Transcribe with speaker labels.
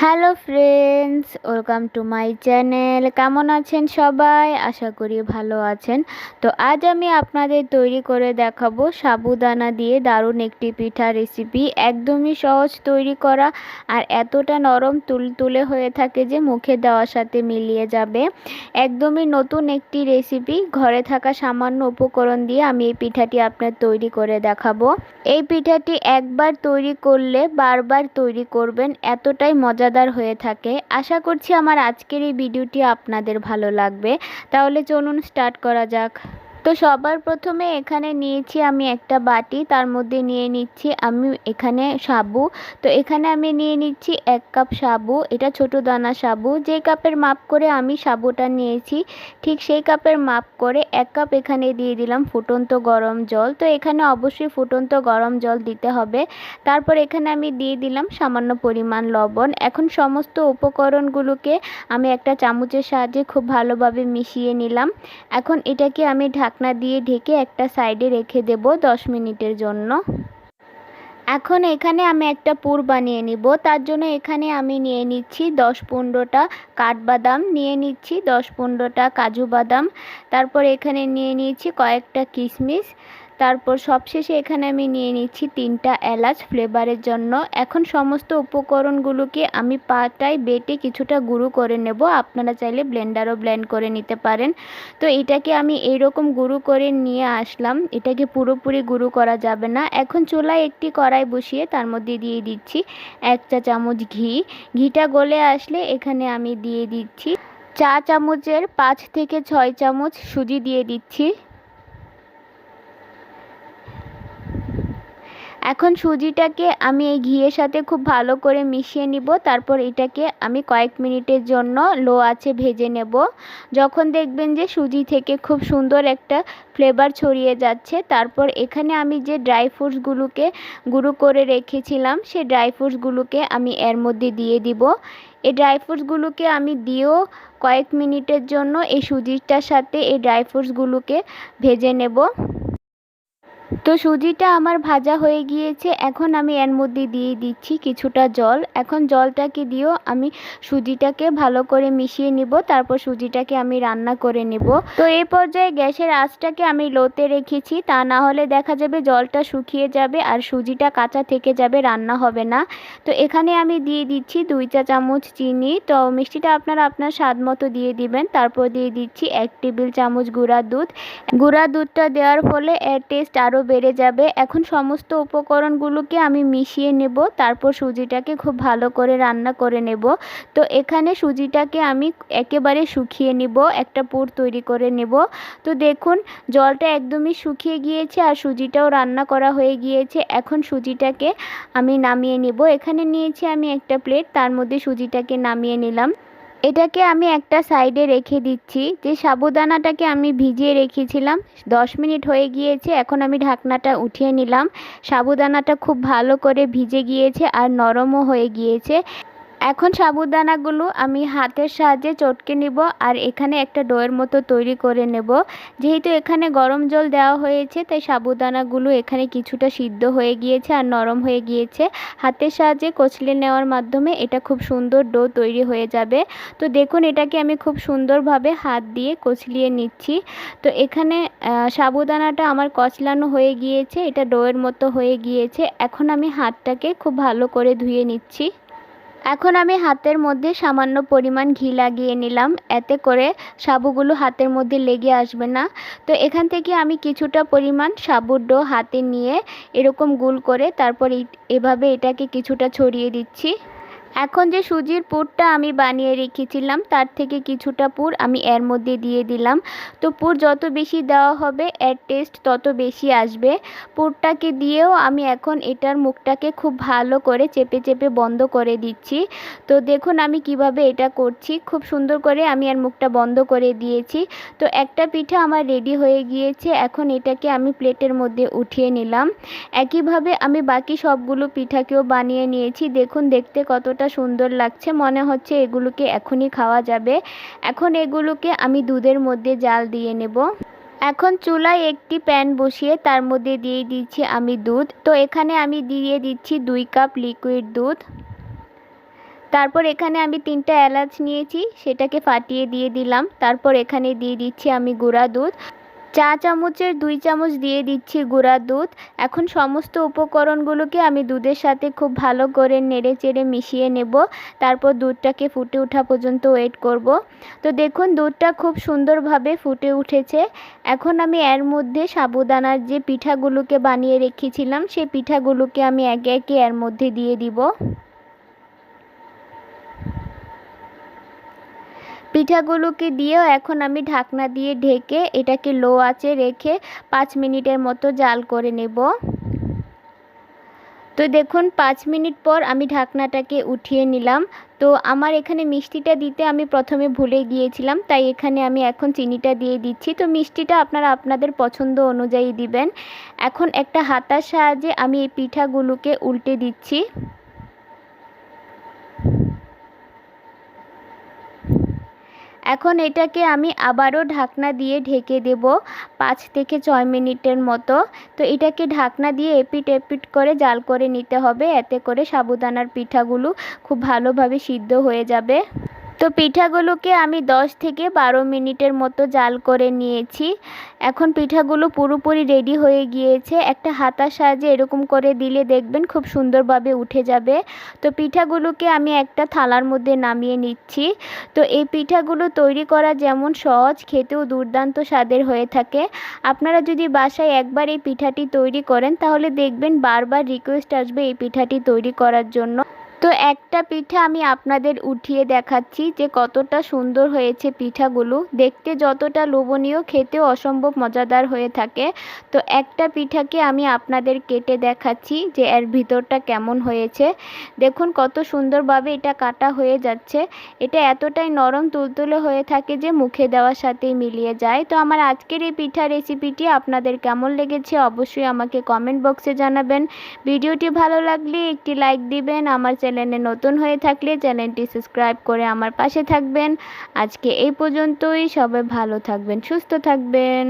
Speaker 1: Hello friends, welcome to my channel. কেমন আছেন সবাই? আশা করি ভালো আছেন। তো আজ আমি আপনাদের তৈরি করে দেখাবো সাবুদানা দিয়ে দারুণ একটি পিঠা রেসিপি। একদমই সহজ তৈরি করা, আর এতটা নরম তুলতুলে হয়ে থাকে যে মুখে দেওয়ার সাথে মিলিয়ে যাবে। একদমই নতুন একটি রেসিপি। ঘরে থাকা সামান্য উপকরণ দিয়ে আমি এই পিঠাটি আপনার তৈরি করে দেখাবো। এই পিঠাটি একবার তৈরি করলে বারবার তৈরি করবেন, এতটাই মজাদার হয়ে থাকে। আশা করছি আমার আজকের এই ভিডিওটি আপনাদের ভালো লাগবে। তাহলে চলুন স্টার্ট করা যাক। তো সবার প্রথমে এখানে নিয়েছি আমি একটা বাটি, তার মধ্যে নিয়ে নিচ্ছি আমি এখানে সাবু। তো এখানে আমি নিয়ে নিচ্ছি 1 কাপ সাবু। এটা ছোট দানা সাবু। যে কাপের মাপ করে আমি সাবুটা নিয়েছি, ঠিক সেই কাপের মাপ করে 1 কাপ এখানে দিয়ে দিলাম ফুটন্ত গরম জল। তো এখানে অবশ্যই ফুটন্ত গরম জল দিতে হবে। তারপর এখানে আমি দিয়ে দিলাম সামান্য পরিমাণ লবণ। এখন সমস্ত উপকরণগুলোকে আমি একটা চামচের সাহায্যে খুব ভালোভাবে মিশিয়ে নিলাম। এখন এটাকে আমি ঢাকনা দিয়ে ঢেকে একটা সাইডে রেখে দেব 10 মিনিটের জন্য। এখন এখানে আমি একটা পুর বানিয়ে নিব। তার জন্য এখানে আমি নিয়ে নিচ্ছি 10-15টা কাঠবাদাম, নিয়ে নিচ্ছি 10-15টা কাজু বাদাম, তারপর এখানে নিয়ে নিয়েছি কয়েকটা কিশমিশ, তারপর সবশেষে এখানে আমি নিয়ে নিচ্ছি 3টা এলাচ ফ্লেভারের জন্য। এখন সমস্ত উপকরণগুলোকে আমি পাটায় বেটে কিছুটা গুঁড়ো করে নেব। আপনারা চাইলে ব্লেন্ডারও ব্লেন্ড করে নিতে পারেন। তো এটাকে আমি এইরকম গুঁড়ো করে নিয়ে আসলাম। এটাকে পুরোপুরি গুঁড়ো করা যাবে না। এখন চুলায় একটি কড়াই বসিয়ে তার মধ্যে দিয়ে দিচ্ছি 1 চা চামচ ঘি। ঘিটা গলে আসলে এখানে আমি দিয়ে দিচ্ছি চা চামচের 5 থেকে 6 চামচ সুজি দিয়ে দিচ্ছি। এখন সুজিটাকে আমি এই ঘিয়ের সাথে খুব ভালো করে মিশিয়ে নিব। তারপর এটাকে আমি কয়েক মিনিটের জন্য লো আঁচে ভেজে নেব। যখন দেখবেন যে সুজি থেকে খুব সুন্দর একটা ফ্লেভার ছড়িয়ে যাচ্ছে, তারপর এখানে আমি যে ড্রাই ফ্রুটসগুলোকে গুঁড়ো করে রেখেছিলাম সেই ড্রাই ফ্রুটসগুলোকে আমি এর মধ্যে দিয়ে দিব। এই ড্রাই ফ্রুটসগুলোকে আমি দিয়েও কয়েক মিনিটের জন্য এই সুজিটার সাথে এই ড্রাই ফ্রুটসগুলোকে ভেজে নেব। তো সুজিটা আমার ভাজা হয়ে গিয়েছে। এখন আমি এর মধ্যে দিয়ে দিচ্ছি কিছুটা জল। এখন জলটাকে দিয়েও আমি সুজিটাকে ভালো করে মিশিয়ে নিব। তারপর সুজিটাকে আমি রান্না করে নেব। তো এই পর্যায়ে গ্যাসের আঁচটাকে আমি লোতে রেখেছি, তা না হলে দেখা যাবে জলটা শুকিয়ে যাবে আর সুজিটা কাঁচা থেকে যাবে, রান্না হবে না। তো এখানে আমি দিয়ে দিচ্ছি 2 চা চামচ চিনি। তো মিষ্টিটা আপনারা আপনার স্বাদ মতো দিয়ে দিবেন। তারপর দিয়ে দিচ্ছি 1 টেবিল চামচ গুঁড়া দুধ। গুঁড়া দুধটা দেওয়ার ফলে এর টেস্ট আরও বেড়ে যাবে। এখন সমস্ত উপকরণগুলোকে আমি মিশিয়ে নেব। তারপর সুজিটাকে খুব ভালো করে রান্না করে নেব। তো এখানে সুজিটাকে আমি একেবারে শুকিয়ে নিব, একটা পুর তৈরি করে নেব। তো দেখুন জলটা একদমই শুকিয়ে গিয়েছে আর সুজিটাও রান্না করা হয়ে গিয়েছে। এখন সুজিটাকে আমি নামিয়ে নেব। এখানে নিয়েছি আমি একটা প্লেট, তার মধ্যে সুজিটাকে নামিয়ে নিলাম। এটাকে আমি একটা সাইডে রেখে দিচ্ছি। যে সাবুদানাটাকে আমি ভিজিয়ে রেখেছিলাম 10 মিনিট হয়ে গিয়েছে। এখন আমি ঢাকনাটা উঠিয়ে নিলাম। সাবুদানাটা খুব ভালো করে ভিজে গিয়েছে আর নরমও হয়ে গিয়েছে। এখন সাবুদানাগুলো আমি হাতের সাহায্যে চটকে নিব আর এখানে একটা ডোয়ের মতো তৈরি করে নেব। যেহেতু এখানে গরম জল দেওয়া হয়েছে, তাই সাবুদানাগুলো এখানে কিছুটা সিদ্ধ হয়ে গিয়েছে আর নরম হয়ে গিয়েছে। হাতের সাহায্যে কচলে নেওয়ার মাধ্যমে এটা খুব সুন্দর ডো তৈরি হয়ে যাবে। তো দেখুন এটাকে আমি খুব সুন্দরভাবে হাত দিয়ে কচলিয়ে নিচ্ছি। তো এখানে সাবুদানাটা আমার কচলানো হয়ে গিয়েছে, এটা ডোয়ের মতো হয়ে গিয়েছে। এখন আমি হাতটাকে খুব ভালো করে ধুয়ে নিচ্ছি। এখন আমি হাতের মধ্যে সামান্য পরিমাণ ঘি লাগিয়ে নিলাম, এতে করে সাবুগুলো হাতের মধ্যে লেগে আসবে না। তো এখান থেকে আমি কিছুটা পরিমাণ সাবুর ডো হাতে নিয়ে এরকম গোল করে তারপর এভাবে এটাকে কিছুটা ছড়িয়ে দিচ্ছি। এখন যে সুজির পুরটা আমি বানিয়ে রেখেছিলাম তার থেকে কিছুটা পুর আমি এর মধ্যে দিয়ে দিলাম। তো পুর যত বেশি দেওয়া হবে এর টেস্ট তত বেশি আসবে। পুরটাকে দিয়েও আমি এখন এটার মুখটাকে খুব ভালো করে চেপে চেপে বন্ধ করে দিচ্ছি। তো দেখুন আমি কিভাবে এটা করছি, খুব সুন্দর করে আমি এর মুখটা বন্ধ করে দিয়েছি। তো একটা পিঠা আমার রেডি হয়ে গিয়েছে। এখন এটাকে আমি প্লেটের মধ্যে উঠিয়ে নিলাম। একইভাবে আমি বাকি সবগুলো পিঠাকেও বানিয়ে নিয়েছি। দেখুন দেখতে কতটা সুন্দর লাগছে, মনে হচ্ছে এগুলোকে এখনই খাওয়া যাবে। এখন এগুলোকে আমি দুধের মধ্যে জাল দিয়ে নেব। এখন চুলায় একটি প্যান বসিয়ে তার মধ্যে দিয়ে দিচ্ছি আমি দুধ। তো এখানে আমি দিয়ে দিচ্ছি 2 কাপ লিকুইড দুধ। তারপর এখানে আমি 3টা এলাচ নিয়েছি, সেটাকে ফাটিয়ে দিয়ে দিলাম। তারপর এখানে দিয়ে দিচ্ছি আমি গুঁড়া দুধ, চা চামচের 2 চামচ দিয়ে দিচ্ছি গুঁড়া দুধ। এখন সমস্ত উপকরণগুলোকে আমি দুধের সাথে খুব ভালো করে নেড়েচেড়ে মিশিয়ে নেব। তারপর দুধটাকে ফুটে ওঠা পর্যন্ত ওয়েট করব। তো দেখুন দুধটা খুব সুন্দরভাবে ফুটে উঠেছে। এখন আমি এর মধ্যে সাবুদানার যে পিঠাগুলোকে বানিয়ে রেখেছিলাম সেই পিঠাগুলোকে আমি একে একে এর মধ্যে দিয়ে দিব। পিঠাগুলোকে দিয়েও এখন আমি ঢাকনা দিয়ে ঢেকে এটাকে লো আঁচে রেখে 5 মিনিটের মতো জাল করে নেব। তো দেখুন 5 মিনিট পর আমি ঢাকনাটাকে উঠিয়ে নিলাম। তো আমার এখানে মিষ্টিটা দিতে আমি প্রথমে ভুলে গিয়েছিলাম, তাই এখানে আমি এখন চিনিটা দিয়ে দিচ্ছি। তো মিষ্টিটা আপনারা আপনাদের পছন্দ অনুযায়ী দিবেন। এখন একটা হাতার সাহায্যে আমি এই পিঠাগুলোকে উল্টে দিচ্ছি। এখন এটাকে আমি আবারও ঢাকনা দিয়ে ঢেকে দেব 5 থেকে 6 মিনিটের মতো। তো এটাকে ঢাকনা দিয়ে এপিট এপিট করে জাল করে নিতে হবে, এতে করে সাবুদানার পিঠাগুলো খুব ভালোভাবে সিদ্ধ হয়ে যাবে। তো পিঠাগুলোকে আমি 10 থেকে 12 মিনিটের মতো জাল করে নিয়েছি। এখন পিঠাগুলো পুরোপুরি রেডি হয়ে গিয়েছে। একটা হাতার সাহায্যে এরকম করে দিলে দেখবেন খুব সুন্দরভাবে উঠে যাবে। তো পিঠাগুলোকে আমি একটা থালার মধ্যে নামিয়ে নিচ্ছি। তো এই পিঠাগুলো তৈরি করা যেমন সহজ, খেতেও দুর্দান্ত স্বাদের হয়ে থাকে। আপনারা যদি বাসায় একবার এই পিঠাটি তৈরি করেন তাহলে দেখবেন বারবার রিকোয়েস্ট আসবে এই পিঠাটি তৈরি করার জন্য। তো একটা পিঠা আমি আপনাদের উঠিয়ে দেখাচ্ছি যে কতটা সুন্দর হয়েছে পিঠাগুলো। দেখতে যতটা লোভনীয়, খেতেও অসম্ভব মজাদার হয়ে থাকে। তো একটা পিঠাকে আমি আপনাদের কেটে দেখাচ্ছি যে এর ভিতরটা কেমন হয়েছে। দেখুন কত সুন্দরভাবে এটা কাটা হয়ে যাচ্ছে। এটা এতটাই নরম তুলতুলে হয়ে থাকে যে মুখে দেওয়ার সাথেই মিলিয়ে যায়। তো আমার আজকের এই পিঠা রেসিপিটি আপনাদের কেমন লেগেছে অবশ্যই আমাকে কমেন্ট বক্সে জানাবেন। ভিডিওটি ভালো লাগলে একটি লাইক দিবেন। আমার চ্যানেলে নতুন হয়ে থাকলে চ্যানেলটি সাবস্ক্রাইব করে আমার পাশে থাকবেন। আজকে এই পর্যন্তই। সবাই ভালো থাকবেন, সুস্থ থাকবেন।